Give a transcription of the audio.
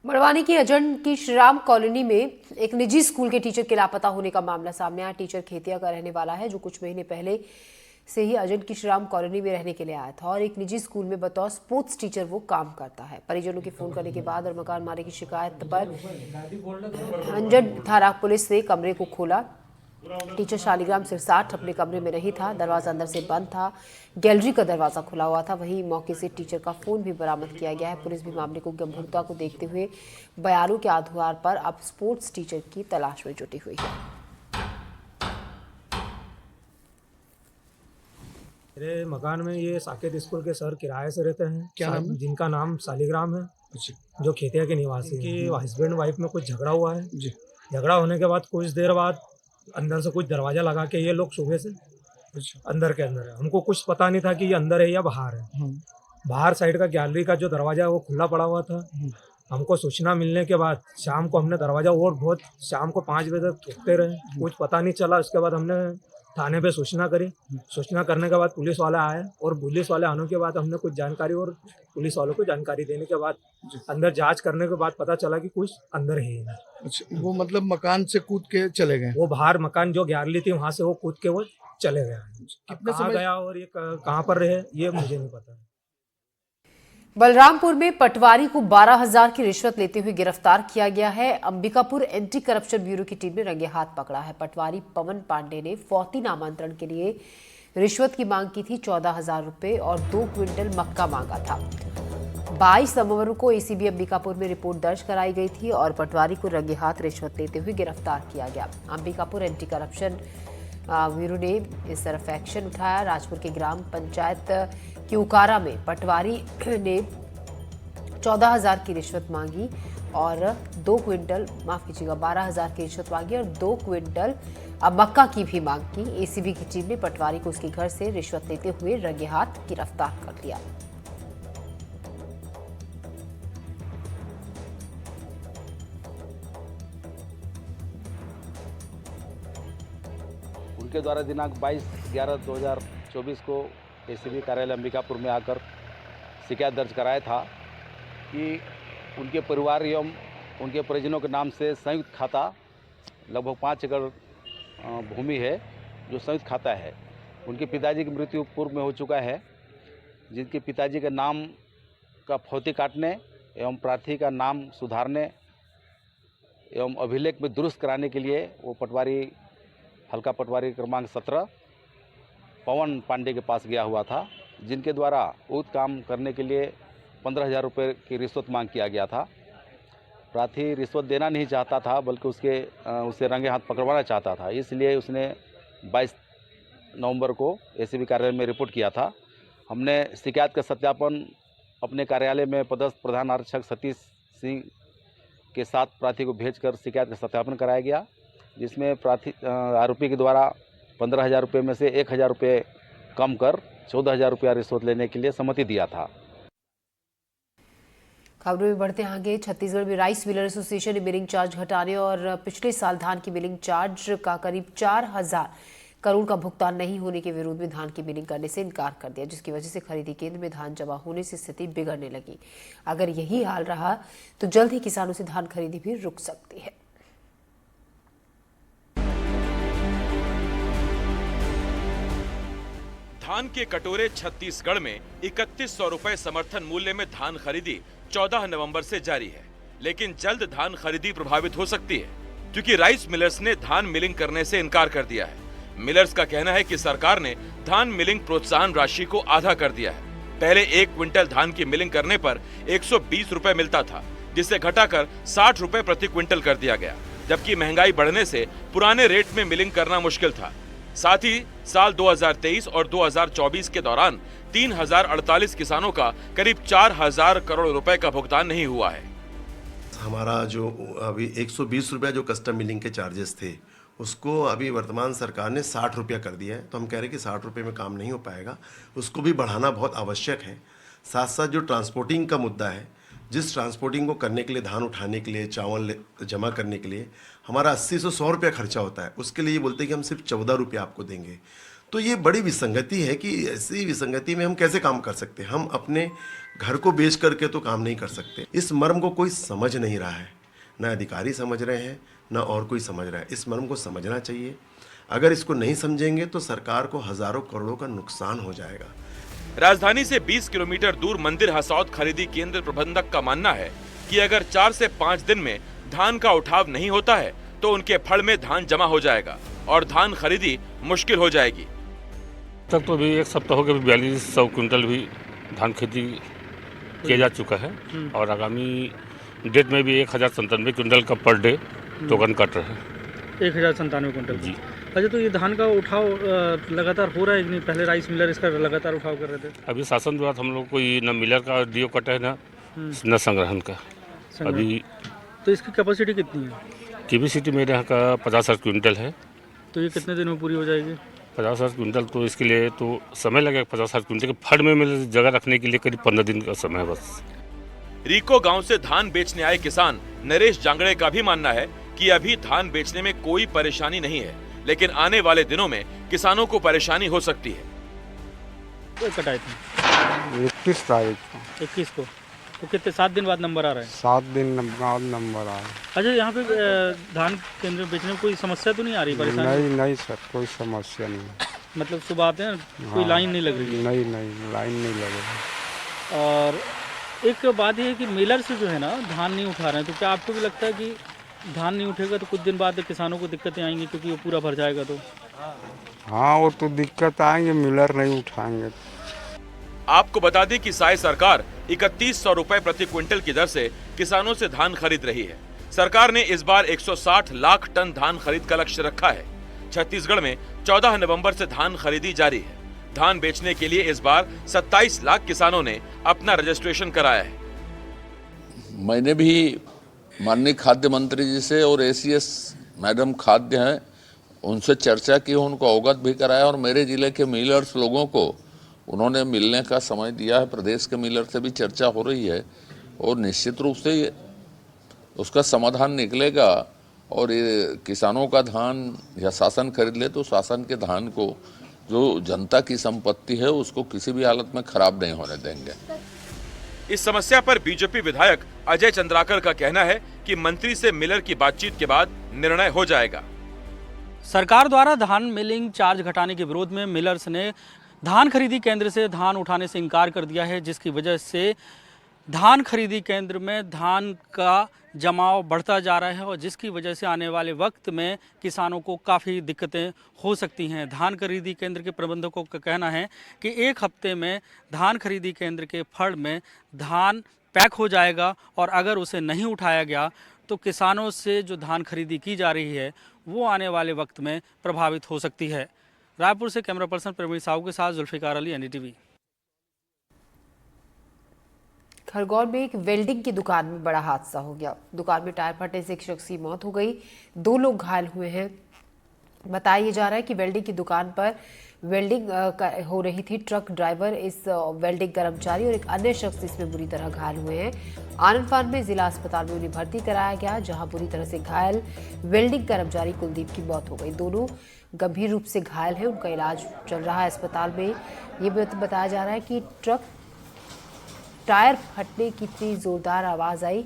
बड़वानी की अजंड की श्रीराम कॉलोनी में एक निजी स्कूल के टीचर के लापता होने का मामला सामने आया। टीचर खेतिया का रहने वाला है जो कुछ महीने पहले से ही अजंड की श्रीराम कॉलोनी में रहने के लिए आया था और एक निजी स्कूल में बतौर स्पोर्ट्स टीचर वो काम करता है। परिजनों के फोन करने के बाद और मकान मालिक की शिकायत पर अजंड थाना पुलिस ने कमरे को खोला। टीचर शालिग्राम सिरसाठ अपने कमरे में नहीं था, दरवाजा अंदर से बंद था, गैलरी का दरवाजा खुला हुआ था। वहीं मौके से टीचर का फोन भी बरामद किया गया है। पुलिस भी मामले को गंभीरता को देखते हुए बयानों के आधार पर अब स्पोर्ट्स टीचर की तलाश में जुटी हुई है। मेरे मकान में ये साकेत स्कूल के सर किराए से रहते हैं। क्या नाम है? जिनका नाम शालिग्राम है, जो खेतिया के निवासी की हस्बैंड वाइफ में कुछ झगड़ा हुआ है जी। झगड़ा होने के बाद कुछ देर बाद अंदर से कुछ दरवाजा लगा के ये लोग सुबह से अंदर के अंदर है। हमको कुछ पता नहीं था कि ये अंदर है या बाहर है। बाहर साइड का गैलरी का जो दरवाजा है वो खुला पड़ा हुआ था। हमको सूचना मिलने के बाद शाम को हमने दरवाजा और बहुत शाम को 5 बजे तक ठोकते रहे, कुछ पता नहीं चला। उसके बाद हमने थाने पे सूचना करी। सूचना करने के बाद पुलिस वाला आए और पुलिस वाले आने के बाद हमने कुछ जानकारी और पुलिस वालों को जानकारी देने के बाद अंदर जांच करने के बाद पता चला कि कुछ अंदर है नहीं। अच्छा, वो मतलब मकान से कूद के चले गए? वो बाहर मकान जो गैलरी थी वहां से वो कूद के वो चले गए। कितने कहाँ समय गया और ये कहाँ पर रहे ये मुझे नहीं पता। बलरामपुर में पटवारी को 12,000 की रिश्वत लेते हुए गिरफ्तार किया गया है। अंबिकापुर एंटी करप्शन ब्यूरो की टीम ने रंगे हाथ पकड़ा है। पटवारी पवन पांडे ने फौती नामांतरण के लिए रिश्वत की मांग की थी 14,000 रुपए और 2 क्विंटल मक्का मांगा था। 22 नवंबर को एसीबी अंबिकापुर में रिपोर्ट दर्ज कराई गई थी और पटवारी को रंगे हाथ रिश्वत लेते हुए गिरफ्तार किया गया। अंबिकापुर एंटी करप्शन ब्यूरो ने इस तरफ एक्शन उठाया। राजपुर के ग्राम पंचायत की उकारा में पटवारी ने 14,000 की रिश्वत मांगी और 2 क्विंटल 12,000 की रिश्वत मांगी और 2 क्विंटल मक्का की भी मांग की। एसीबी की टीम ने पटवारी को उसके घर से रिश्वत लेते हुए रंगे हाथ गिरफ्तार कर लिया। उनके द्वारा दिनांक 22/11/2024 को एसीबी कार्यालय अंबिकापुर में आकर शिकायत दर्ज कराया था कि उनके परिवार एवं उनके परिजनों के नाम से संयुक्त खाता लगभग 5 एकड़ भूमि है जो संयुक्त खाता है। उनके पिताजी की मृत्यु पूर्व में हो चुका है, जिनके पिताजी के नाम का फौती काटने एवं प्रार्थी का नाम सुधारने एवं अभिलेख में दुरुस्त कराने के लिए वो पटवारी हल्का पटवारी क्रमांक 17 पवन पांडे के पास गया हुआ था, जिनके द्वारा उक्त काम करने के लिए 15,000 रुपये की रिश्वत मांग किया गया था। प्रार्थी रिश्वत देना नहीं चाहता था बल्कि उसे रंगे हाथ पकड़वाना चाहता था, इसलिए उसने 22 नवंबर को एसीबी कार्यालय में रिपोर्ट किया था। हमने शिकायत का सत्यापन अपने कार्यालय में पदस्थ प्रधान आरक्षक सतीश सिंह के साथ प्रार्थी को भेजकर शिकायत का सत्यापन कराया गया, जिसमें आरोपी के द्वारा 15,000 रुपये में से 1,000 रुपये कम कर 14,000 रुपया रिश्वत लेने के लिए सहमति दिया था। खबरों में बढ़ते आगे। छत्तीसगढ़ में राइस मिलर एसोसिएशन ने मिलिंग चार्ज घटाने और पिछले साल धान की मिलिंग चार्ज का करीब 4,000 करोड़ का भुगतान नहीं होने के विरोध में धान की मिलिंग करने से इनकार कर दिया, जिसकी वजह से खरीदी केंद्र में धान जमा होने से स्थिति बिगड़ने लगी। अगर यही हाल रहा तो जल्द ही किसानों से धान खरीदी भी रुक सकती है। धान के कटोरे छत्तीसगढ़ में 3100 रुपए समर्थन मूल्य में धान खरीदी 14 नवंबर से जारी है, लेकिन जल्द धान खरीदी प्रभावित हो सकती है क्योंकि राइस मिलर्स ने धान मिलिंग करने से इनकार कर दिया है। मिलर्स का कहना है कि सरकार ने धान मिलिंग प्रोत्साहन राशि को आधा कर दिया है। पहले 1 क्विंटल धान की मिलिंग करने पर 120 रुपए मिलता था, जिसे घटाकर 60 रुपए प्रति क्विंटल कर दिया गया, जबकि महंगाई बढ़ने से पुराने रेट में मिलिंग करना मुश्किल था। साथ ही साल 2023 और 2024 के दौरान 3,048 किसानों का करीब 4,000 करोड़ रुपए का भुगतान नहीं हुआ है। हमारा जो अभी 120 रुपया जो कस्टम मिलिंग के चार्जेस थे उसको अभी वर्तमान सरकार ने 60 रुपया कर दिया है, तो हम कह रहे हैं कि 60 रुपये में काम नहीं हो पाएगा, उसको भी बढ़ाना बहुत आवश्यक है। साथ साथ जो ट्रांसपोर्टिंग का मुद्दा है, जिस ट्रांसपोर्टिंग को करने के लिए, धान उठाने के लिए, चावल जमा करने के लिए हमारा 80 से 100 रुपया खर्चा होता है, उसके लिए ये बोलते हैं कि हम सिर्फ 14 रुपया आपको देंगे। तो ये बड़ी विसंगति है कि ऐसी विसंगति में हम कैसे काम कर सकते हैं। हम अपने घर को बेच करके तो काम नहीं कर सकते। इस मर्म को कोई समझ नहीं रहा है, ना अधिकारी समझ रहे हैं, ना और कोई समझ रहा है। इस मर्म को समझना चाहिए। अगर इसको नहीं समझेंगे तो सरकार को हजारों करोड़ों का नुकसान हो जाएगा। राजधानी से 20 किलोमीटर दूर मंदिर हसौद खरीदी केंद्र प्रबंधक का मानना है कि अगर 4 से 5 दिन में धान का उठाव नहीं होता है तो उनके फड़ में धान जमा हो जाएगा और धान खरीदी मुश्किल हो जाएगी। तक तो भी एक सप्ताह हो गया, 4200 क्विंटल भी धान खेती किया जा चुका है और आगामी डेट में भी 1097 क्विंटल का पर डे टोकन कट रहा है। 1097 क्विंटल जी। अच्छा, तो ये धान का उठाव लगातार हो रहा है कि नहीं? पहले राइस मिलर इसका लगातार उठाव कर रहे थे। अभी शासन द्वारा हम लोग कोई न मिलर का डीओ कटा है न संग्रहण का। अभी तो इसकी कैपेसिटी कितनी है? कैपेसिटी मेरे यहाँ का 50,000 क्विंटल है। तो ये कितने दिन में पूरी हो जाएगी? 50,000 क्विंटल तो इसके लिए तो समय लगेगा। 50,000 क्विंटल के फड़ में मेरे जगह रखने के लिए करीब 15 दिन का समय है बस। रीको गांव से धान बेचने आए किसान नरेश जांगड़े का भी मानना है कि अभी धान बेचने में कोई परेशानी नहीं है, लेकिन आने वाले दिनों में किसानों को परेशानी हो सकती है। तो कटाए थे 21 तारीख को। 21 को। तो कितने 7 दिन बाद नंबर आ रहा है? 7 दिन बाद नंबर आया। अच्छा, यहाँ पे धान केंद्र में बेचने में कोई समस्या तो नहीं आ रही? परेशानी नहीं सर, कोई समस्या नहीं। मतलब सुबह आते हैं, कोई लाइन नहीं लग रही? नहीं लाइन नहीं लग रही। और एक बात ये है कि मिलर से जो है ना धान नहीं उठा रहे हैं, तो क्या आपको भी लगता है कि धान नहीं उठेगा तो कुछ दिन बाद किसानों को दिक्कतें आएंगी क्योंकि वो पूरा भर जाएगा? तो हाँ, वो तो दिक्कत आएंगे, मिलर नहीं उठाएंगे। आपको बता दें कि साई सरकार 3100 रुपए प्रति क्विंटल की दर से किसानों से धान खरीद रही है। सरकार ने इस बार 160 लाख टन धान खरीद का लक्ष्य रखा है। छत्तीसगढ़ में 14 नवंबर से धान खरीदी जारी है। धान बेचने के लिए इस बार 27 लाख किसानों ने अपना रजिस्ट्रेशन कराया है। मैंने भी माननीय खाद्य मंत्री जी से और एसीएस मैडम खाद्य हैं उनसे चर्चा की, उनको अवगत भी कराया और मेरे जिले के मिलर्स लोगों को उन्होंने मिलने का समय दिया है। प्रदेश के मिलर से भी चर्चा हो रही है और निश्चित रूप से उसका समाधान निकलेगा। और ये किसानों का धान या शासन खरीद ले तो शासन के धान को, जो जनता की संपत्ति है, उसको किसी भी हालत में खराब नहीं होने देंगे। इस समस्या पर बीजेपी विधायक अजय चंद्राकर का कहना है कि मंत्री से मिलर की बातचीत के बाद निर्णय हो जाएगा। सरकार द्वारा धान मिलिंग चार्ज घटाने के विरोध में मिलर्स ने धान खरीदी केंद्र से धान उठाने से इनकार कर दिया है, जिसकी वजह से धान खरीदी केंद्र में धान का जमाव बढ़ता जा रहा है और जिसकी वजह से आने वाले वक्त में किसानों को काफ़ी दिक्कतें हो सकती हैं। धान खरीदी केंद्र के प्रबंधकों का कहना है कि 1 हफ्ते में धान खरीदी केंद्र के फड़ में धान पैक हो जाएगा और अगर उसे नहीं उठाया गया तो किसानों से जो धान खरीदी की जा रही है वो आने वाले वक्त में प्रभावित हो सकती है। रायपुर से कैमरा पर्सन प्रवीण साहू के साथ जुल्फिकार अली, एनडीटीवी। खरगोन में एक वेल्डिंग की दुकान में बड़ा हादसा हो गया। दुकान में टायर फटने से एक शख्स की मौत हो गई, 2 लोग घायल हुए हैं। बताया जा रहा है कि वेल्डिंग की दुकान पर वेल्डिंग हो रही थी। ट्रक ड्राइवर, इस वेल्डिंग कर्मचारी और एक अन्य शख्स इसमें बुरी तरह घायल हुए हैं। आनंद फान में जिला अस्पताल में उन्हें भर्ती कराया गया, जहां बुरी तरह से घायल वेल्डिंग कर्मचारी कुलदीप की मौत हो गई। दोनों गंभीर रूप से घायल हैं, उनका इलाज चल रहा है अस्पताल में। ये बताया जा रहा है कि ट्रक टायर फटने की इतनी जोरदार आवाज़ आई